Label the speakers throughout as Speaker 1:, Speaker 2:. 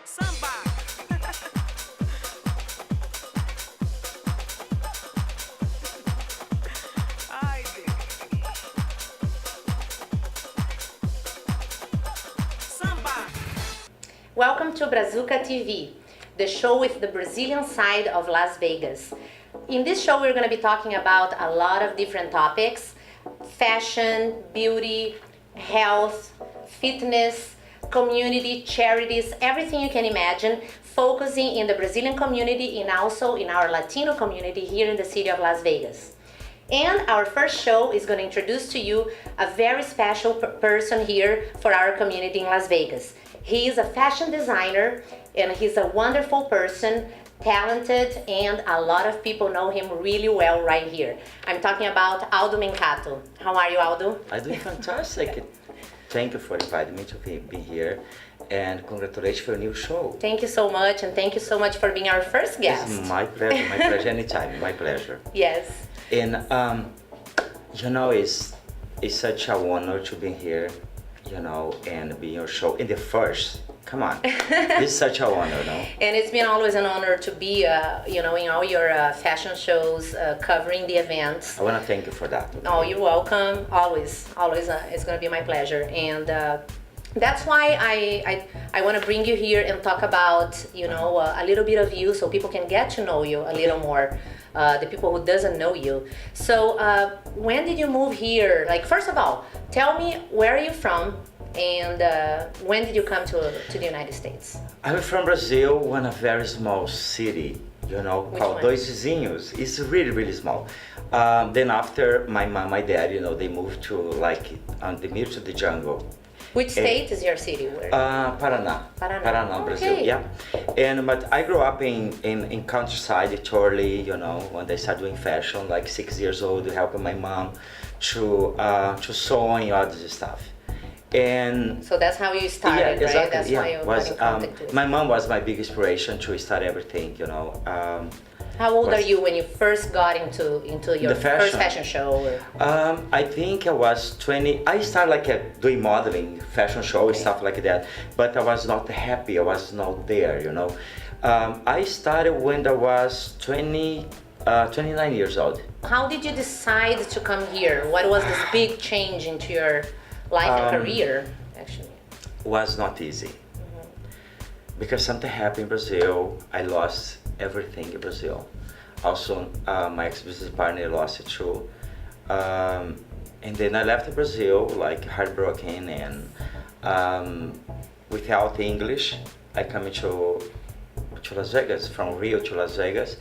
Speaker 1: Samba. Ai, Samba.
Speaker 2: Welcome to Brazuka TV, the show with the Brazilian side of Las Vegas. In this show, we're going to be talking about a lot of different topics: fashion, beauty, health, fitness, community, charities, everything you can imagine, focusing in the Brazilian community and also in our Latino community here in the city of Las Vegas. And our first show is going to introduce to you a very special person here for our community in Las Vegas. He is a fashion designer and he's a wonderful person, talented, and a lot of people know him really well right here. I'm talking about Aldo Mencato. How are you, Aldo?
Speaker 3: I'm doing fantastic. Thank you for inviting me to be here, and congratulations for a new show.
Speaker 2: Thank you so much, and thank you so much for being our first guest.
Speaker 3: It's my pleasure anytime, my pleasure.
Speaker 2: Yes.
Speaker 3: And you know, it's such an honor to be here, you know, and be your show in the first. Come on, it's such an honor, no?
Speaker 2: And it's been always an honor to be, you know, in all your fashion shows, covering the events.
Speaker 3: I want to thank you for that. Okay?
Speaker 2: Oh, you're welcome. Always, it's going to be my pleasure. And that's why I want to bring you here and talk about, you know, a little bit of you so people can get to know you a little more, the people who doesn't know you. So when did you move here? Like, first of all, tell me, where are you from? And when did you come to the United States?
Speaker 3: I'm from Brazil, one a very small city, you know,
Speaker 2: Which
Speaker 3: called
Speaker 2: one?
Speaker 3: Dois Vizinhos. It's really, really small. Then after my mom, my dad, you know, they moved to like on the middle of the jungle.
Speaker 2: Which state is your city? Where?
Speaker 3: Paraná.
Speaker 2: Paraná.
Speaker 3: Brazil,
Speaker 2: Okay.
Speaker 3: yeah. And but I grew up in countryside, totally, you know, when I started doing fashion, like 6 years old, helping my mom to sewing, all this stuff. And
Speaker 2: So that's how you started,
Speaker 3: yeah,
Speaker 2: right?
Speaker 3: exactly.
Speaker 2: That's
Speaker 3: Yeah,
Speaker 2: why you
Speaker 3: was
Speaker 2: got in contact with.
Speaker 3: my mom was my big inspiration to start everything, you know.
Speaker 2: How old
Speaker 3: was-
Speaker 2: are you when you first got into your
Speaker 3: The fashion?
Speaker 2: first fashion show? Or...
Speaker 3: I think I was 20. I started like doing modeling, fashion show,
Speaker 2: Okay.
Speaker 3: stuff like that. But I was not happy. I was not there, you know. I started when I was 29 years old.
Speaker 2: How did you decide to come here? What was this big change into your life and career, actually?
Speaker 3: Was not easy. Because something happened in Brazil. I lost everything in Brazil. Also, my ex-business partner lost it too. And then I left Brazil, like heartbroken, and without English, I come to Las Vegas, from Rio to Las Vegas.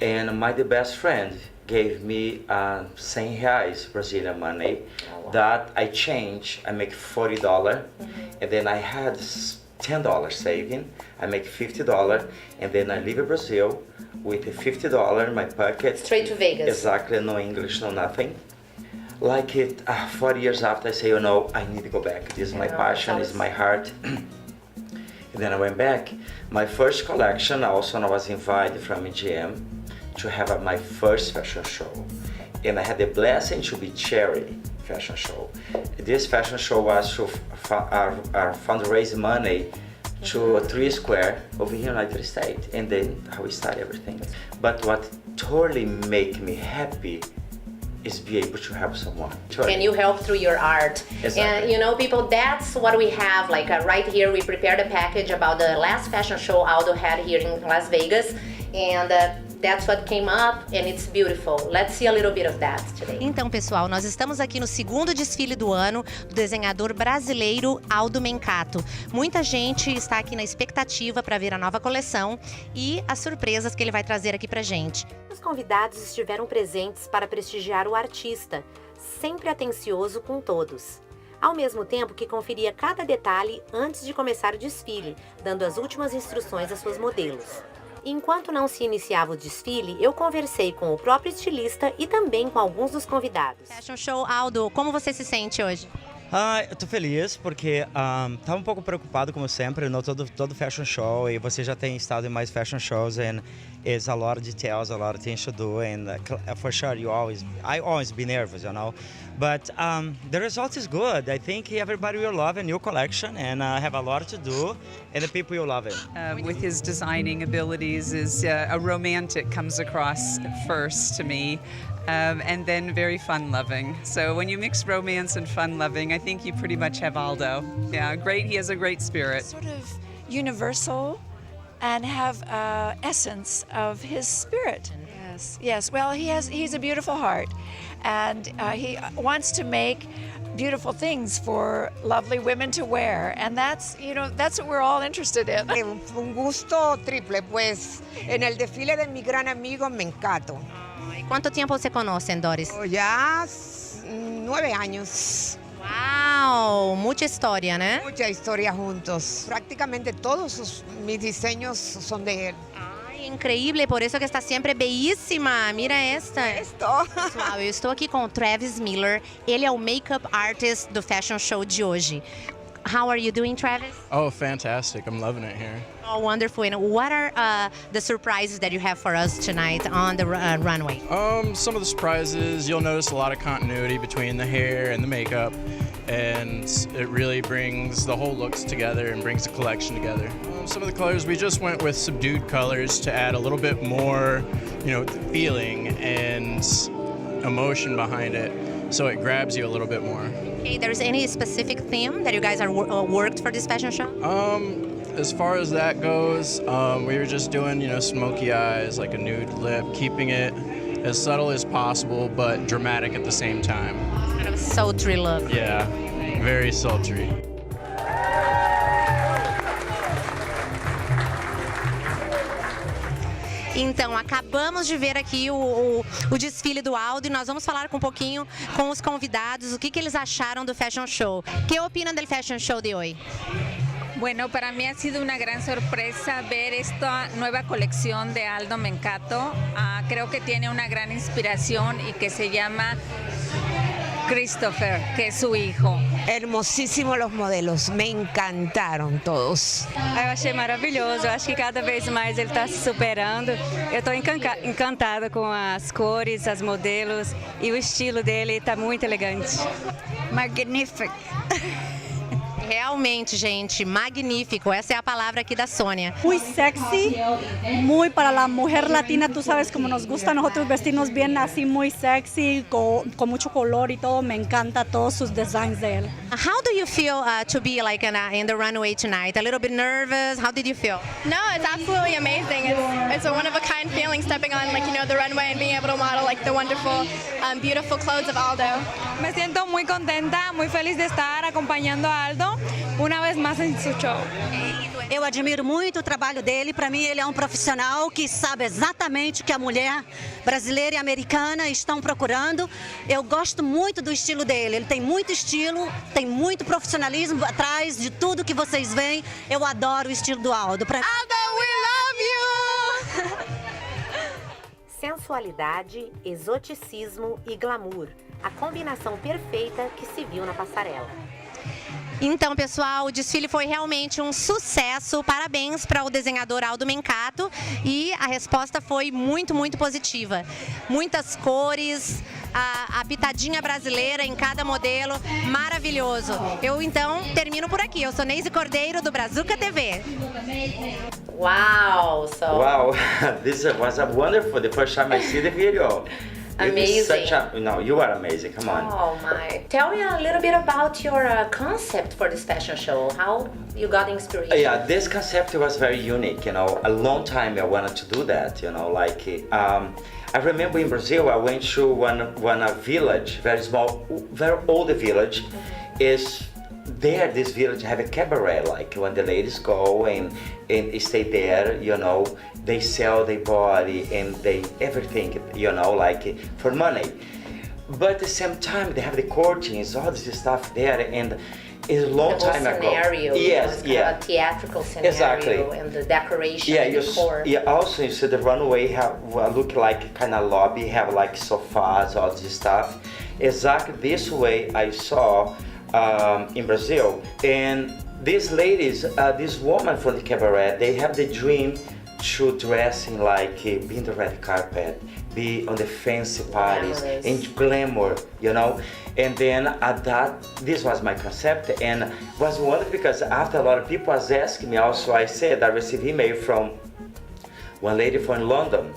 Speaker 3: And the best friend gave me 100 reais Brazilian money that I change. I make $40, and then I had $10 saving. I make $50, and then I leave Brazil with $50 in my pocket.
Speaker 2: Straight to Vegas.
Speaker 3: Exactly, no English, no nothing. Like it, 40 years after, I say, you know, I need to go back. This is my
Speaker 2: Yeah,
Speaker 3: passion,
Speaker 2: that's
Speaker 3: this is my heart. And then I went back. My first collection, also I was invited from EGM to have my first fashion show. And I had the blessing to be charity fashion show. This fashion show was to fundraise money to 3 Square over here in the United States. And then how we start everything. But what totally make me happy is be able to help someone.
Speaker 2: And you help through your art.
Speaker 3: Exactly.
Speaker 2: And you know, people, that's what we have. Like right here, we prepared a package about the last fashion show Aldo had here in Las Vegas. And that's what came up, and it's beautiful. Let's see a little bit of that today. Então, pessoal, nós estamos aqui no segundo desfile do ano do desenhador brasileiro Aldo Mencato. Muita gente está aqui na expectativa para ver a nova coleção e as surpresas que ele vai trazer aqui pra gente. Os convidados estiveram presentes para prestigiar o artista, sempre atencioso com todos. Ao mesmo tempo que conferia cada detalhe antes de começar o desfile, dando as últimas instruções às suas modelos. Enquanto não se iniciava o desfile, eu conversei com o próprio estilista e também com alguns dos convidados. Fashion Show, Aldo, como você se sente hoje?
Speaker 4: Eu tô feliz porque tava um pouco preocupado, como sempre, no todo fashion show, e você já tem estado em mais fashion shows, and it's a lot of details, a lot of things to do, and for sure I always be nervous, you know. But the result is good. I think everybody will love a new collection and have a lot to do, and the people will love it.
Speaker 5: With his designing abilities is a romantic comes across first to me, and then very fun-loving. So when you mix romance and fun-loving, I think you pretty much have Aldo. Yeah, great. He has a great spirit.
Speaker 6: Sort of universal and have essence of his spirit. Yes. Well, he's a beautiful heart, and he wants to make beautiful things for lovely women to wear, and that's what we're all interested in.
Speaker 7: Un gusto triple, pues en el desfile de mi gran amigo me encanto.
Speaker 2: ¿Cuánto tiempo se conocen, Doris?
Speaker 7: Ya 9 años.
Speaker 2: Wow, mucha historia, ¿no?
Speaker 7: Mucha historia juntos. Prácticamente mis diseños son de él.
Speaker 2: Ai, increíble, por isso que está sempre belíssima. Mira esta. Pessoal, eu estou aqui com o Travis Miller. Ele é o makeup artist do fashion show de hoje. How are you doing, Travis?
Speaker 8: Oh, fantastic. I'm loving it here.
Speaker 2: Oh, wonderful. And what are the surprises that you have for us tonight on the runway?
Speaker 8: Some of the surprises, you'll notice a lot of continuity between the hair and the makeup, and it really brings the whole looks together and brings the collection together. Some of the colors, we just went with subdued colors to add a little bit more, feeling and emotion behind it, so it grabs you a little bit more.
Speaker 2: Okay, there's any specific theme that you guys are worked for this fashion show?
Speaker 8: As far as that goes, we were just doing, smoky eyes, like a nude lip, keeping it as subtle as possible, but dramatic at the same time.
Speaker 2: Kind of sultry look.
Speaker 8: Yeah, very sultry.
Speaker 2: Então, acabamos de ver aqui o desfile do Aldo e nós vamos falar um pouquinho com os convidados o que eles acharam do Fashion Show. ¿Qué opinan del Fashion Show de hoy?
Speaker 9: Bueno, para mí ha sido una gran sorpresa ver esta nueva colección de Aldo Mencato. Creo que tiene una gran inspiración y que se llama Christopher, que es su hijo.
Speaker 7: Hermosísimos los modelos, me encantaram todos.
Speaker 10: Eu achei maravilhoso, eu acho que cada vez mais ele está se superando. Eu estou encantada com as cores, as modelos e o estilo dele está muito elegante.
Speaker 6: Magnific.
Speaker 2: Realmente, gente, magnífico. Essa é a palavra aqui da Sônia.
Speaker 11: Muy sexy, muy para la mujer latina, tú sabes como nos gusta a nosotros vestirnos bien así, muy sexy, con mucho color y todo. Me encanta todos sus designs de él.
Speaker 2: How do you feel to be like in the runway tonight? A little bit nervous? How did you feel?
Speaker 12: No, it's absolutely amazing. It's a one-of-a-kind feeling stepping on the runway and being able to model the wonderful, beautiful clothes of Aldo.
Speaker 9: Me siento muy contenta, muy feliz de estar acompañando a Aldo una vez más en su show.
Speaker 11: Eu admiro muito o trabalho dele. Para mim, ele é um profissional que sabe exatamente o que a mulher brasileira e americana estão procurando. Eu gosto muito do estilo dele. Ele tem muito estilo, tem muito profissionalismo atrás de tudo que vocês veem. Eu adoro o estilo do Aldo.
Speaker 9: Aldo, we love you!
Speaker 2: Sensualidade, exoticismo e glamour. A combinação perfeita que se viu na passarela. Então, pessoal, o desfile foi realmente um sucesso. Parabéns para o desenhador Aldo Mencato. E a resposta foi muito, muito positiva. Muitas cores, a pitadinha brasileira em cada modelo. Maravilhoso. Eu, então, termino por aqui. Eu sou Neise Cordero, do Brazuka TV. Wow!
Speaker 3: Wow, this was a wonderful. The first time I see the video.
Speaker 2: Amazing.
Speaker 3: You are amazing. Come on.
Speaker 2: Oh my. Tell me a little bit about your concept for this fashion show. How you got inspiration?
Speaker 3: Yeah, this concept was very unique. A long time I wanted to do that. I remember in Brazil, I went to one village, very small, very old village. There, this village have a cabaret, like when the ladies go and stay there, they sell their body and everything, like for money. But at the same time, they have the curtains, all this stuff there, and it's a long time ago.
Speaker 2: Scenario,
Speaker 3: yes,
Speaker 2: a theatrical scenario,
Speaker 3: exactly.
Speaker 2: And the decoration,
Speaker 3: yeah,
Speaker 2: and decor.
Speaker 3: Also you see the runway look like kind of lobby, have like sofas, all this stuff. Exactly this way I saw in Brazil, and these ladies, this woman from the cabaret, they have the dream to dressing like be in the red carpet, be on the fancy parties,
Speaker 2: Glamorous.
Speaker 3: and glamour, you know. And then this was my concept, and was wonderful because after a lot of people was asking me also, I said I received email from one lady from London,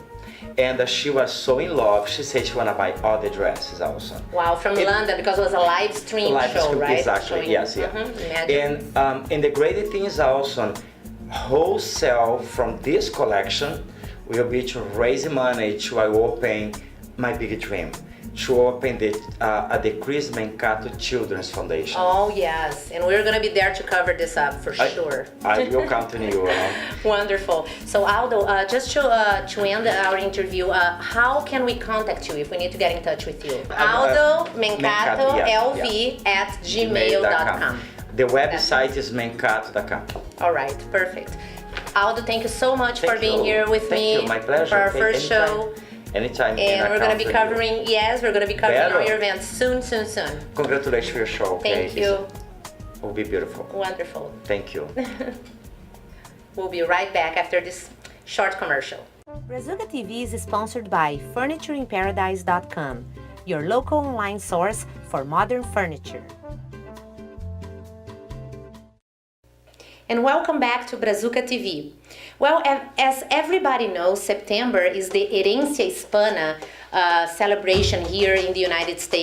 Speaker 3: and she was so in love. She said she wanna buy all the dresses also.
Speaker 2: Wow, from London, because it was a live stream show, right?
Speaker 3: Exactly.
Speaker 2: Showing-
Speaker 3: Yes, yeah.
Speaker 2: Imagine.
Speaker 3: And the great thing is also wholesale from this collection will be to raise money to open my big dream, to open the Chris Mencato Children's Foundation.
Speaker 2: Oh yes, and we're gonna be there to cover this up for sure.
Speaker 3: I will count on you.
Speaker 2: Wonderful. So Aldo, just to end our interview, how can we contact you if we need to get in touch with you? Aldo Mencato LV at gmail.com.
Speaker 3: The website is mencato.com.
Speaker 2: All right, perfect. Aldo, thank you so much
Speaker 3: Thank
Speaker 2: for being
Speaker 3: you.
Speaker 2: here with
Speaker 3: Thank
Speaker 2: me
Speaker 3: you. My pleasure.
Speaker 2: for our
Speaker 3: Anytime.
Speaker 2: first show.
Speaker 3: Anytime.
Speaker 2: And we're going to be covering, we're going to be covering
Speaker 3: Better.
Speaker 2: all your events soon.
Speaker 3: Congratulations for your show. Okay?
Speaker 2: Thank you.
Speaker 3: It will be beautiful.
Speaker 2: Wonderful.
Speaker 3: Thank you.
Speaker 2: We'll be right back after this short commercial. Brazuka TV is sponsored by FurnitureInParadise.com, your local online source for modern furniture. And welcome back to Brazuka TV. Well, as everybody knows, September is the Herencia Hispana celebration here in the United States.